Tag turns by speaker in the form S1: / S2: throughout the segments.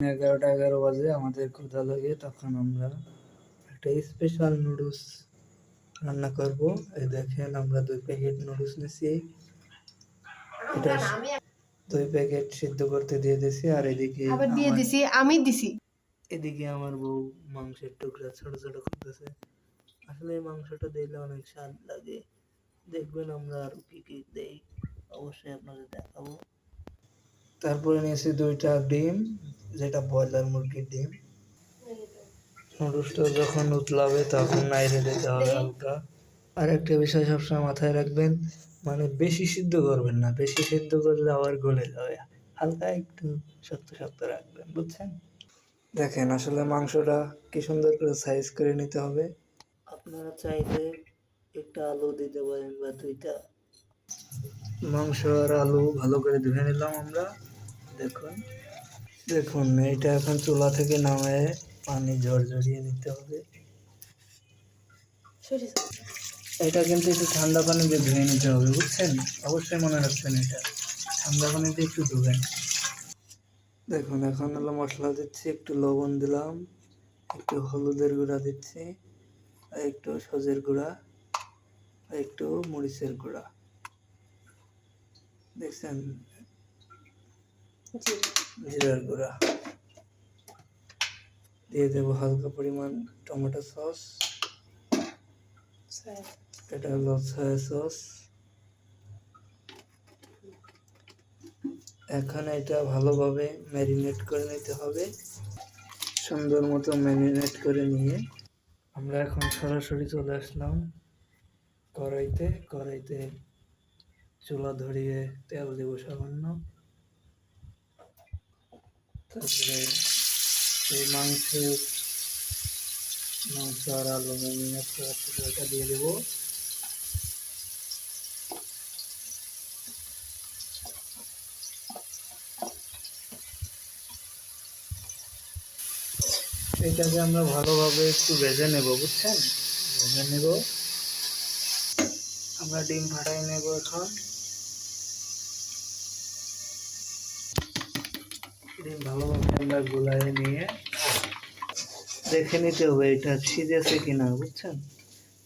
S1: 11টা 11 বাজে আমাদের ক্ষুধা লাগে, তখন আমরা একটা স্পেশাল নুডলস রান্না করব। এই দেখেন আমরা 2 প্যাকেট নুডলস নিছি, এটা 2 প্যাকেট সিদ্ধ করতে দিয়ে দিছি। আর এদিকে এদিকে আমার বউ মাংসের টুকরা ছোট ছোট করতেছে। আসলে এই মাংসটা দিলে অনেক স্বাদ লাগে। দেখবেন আমরা আরো কি কি দেই, অবশ্যই আপনাদের দেখাবো। তারপরে নিয়েছি 2টা ডিম, যেটা ব্রয়লার মুরগির ডিম। নুডলসটা যখন উতলাবে তখন নাড়িয়ে দিতে হবে হালকা। আর একটা বিষয় সবসময় মাথায় রাখবেন, মানে বেশি সিদ্ধ করবেন না, বেশি সিদ্ধ করলে আবার গলে যাবে। হালকা একটু শক্ত শক্ত রাখবেন, বুঝছেন? দেখেন আসলে মাংসটা কি সুন্দর করে সাইজ করে নিতে হবে। আপনারা চাইলে একটা আলু দিতে পারেন বা 2টা। মাংস আর আলু ভালো করে ধুয়ে নিলাম আমরা। দেখুন দেখুন এটা এখন চুলা থেকে নামিয়ে পানি ঝরঝরিয়ে নিতে হবে। এটা কিন্তু একটু ঠান্ডা পানিতে ধুয়ে নিতে হবে, বুঝছেন? অবশ্যই মনে রাখবেন, এটা ঠান্ডা পানিতে একটু ধুবেন। দেখুন এখন হলো মশলা দিচ্ছি, একটু লবণ দিলাম, একটু হলুদের গুঁড়া দিচ্ছি, আর একটু সজের গুঁড়া, আর একটু মরিচের গুঁড়া। দেখছেন, জিরার গুঁড়া দিয়ে দেবো। হালকা পরিমাণ টমেটো সস, এটা হলো সয়া সস। এখন এটা ভালোভাবে ম্যারিনেট করে নিতে হবে। সুন্দর মতো ম্যারিনেট করে নিয়ে আমরা এখন সরাসরি চলে আসলাম কড়াইতে চুলা ধরিয়ে তেল দেবো সামান্য। তারপরে এই মাংস আর আলু ম্যারিনেট করার টুকরাটা দিয়ে দেবো। এটাকে আমরা ভালোভাবে একটু ভেজে নেব, বুঝছেন? ভেজে নেব। আমরা ডিম ফাটাই নেব এখন। ডিম ভালোভাবে আমরা গুলায় নিয়ে দেখে নিতে হবে এটা সিজেছে কিনা, বুঝছেন?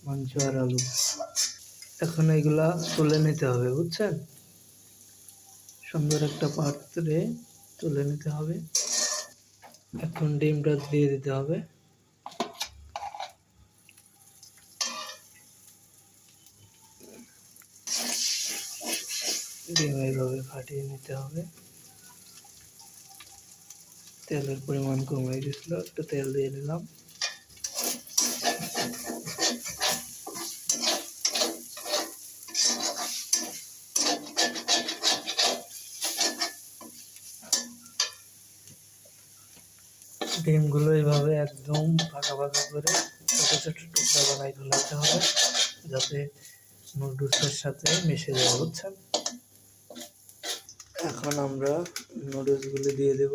S1: মাংস আর আলু এখন এগুলা তুলে নিতে হবে, বুঝছেন? সুন্দর একটা পাত্রে তুলে নিতে হবে। এখন ডিমটা দিয়ে দিতে হবে। ডিম এইভাবে ফাটিয়ে নিতে হবে। তেলের পরিমাণ কমে গেছিল, একটু তেল দিয়ে দিলাম। ডিমগুলো এইভাবে একদম ফাঁকা ফাঁকা করে ছোট ছোট টুকরা বানাই ফেলাতে হবে, যাতে নুডলসের সাথে মিশে যায়, বুঝছেন? এখন আমরা নুডলসগুলো দিয়ে দেব।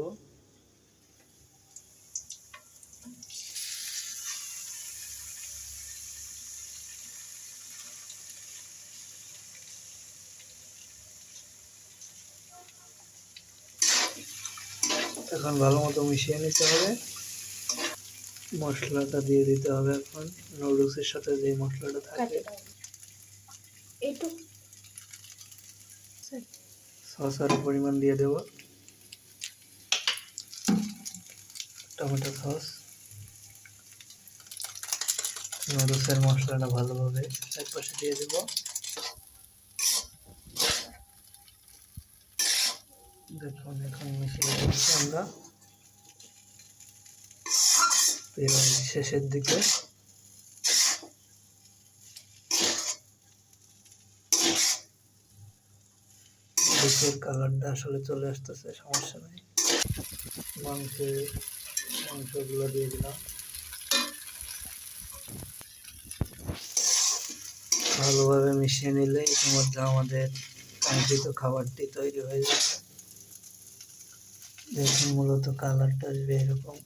S1: এখন ভালো মতো মিশিয়ে নিতে হবে। মশলাটা দিয়ে দিতে হবে এখন, নুডলসের সাথে যে মশলাটা থাকে। সসের পরিমাণ দিয়ে দেব, টমেটো সস। নুডলসের মশলাটা ভালোভাবে এক পাশে দিয়ে দেব। দেখুন এখন মিশিয়ে দিচ্ছি আমরা শেষের দিকে। দেখুন কালারটা আসলে চলে আসতেছে, সমস্যা নেই। মাংসগুলো দিয়ে দিলাম, ভালোভাবে মিশিয়ে নিলে ইতিমধ্যে আমাদের কাঙ্ক্ষিত খাবারটি তৈরি হয়ে যাবে। দেখুন মূলত কালারটা আসবে এরকম,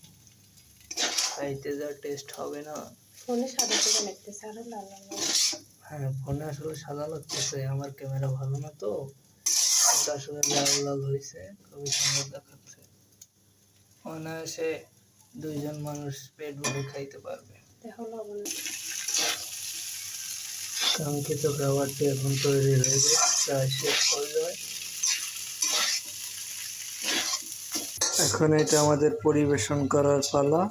S1: খাইতে যা টেস্ট হবে না। ফোনে সাদা সাদা লাগতেছে, আরো লাল লাল। হ্যাঁ, ফোনে আসলে সাদা লাগতেছে, আমার ক্যামেরা ভালো না তো, আসলে লাল লাল হয়েছে, খুবই সুন্দর দেখাচ্ছে। অনায়াসে 2 জন মানুষ পেট ভরে খাইতে পারবে। কাঙ্ক্ষিত খাবারটি এখন তৈরি হয়ে গেছে, প্রায় শেষ পর্যায়ে। এখন এটা আমাদের পরিবেশন করার পালা।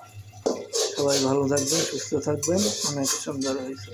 S1: সবাই ভালো থাকবেন, সুস্থ থাকবেন। অনেক সুন্দর হয়েছে।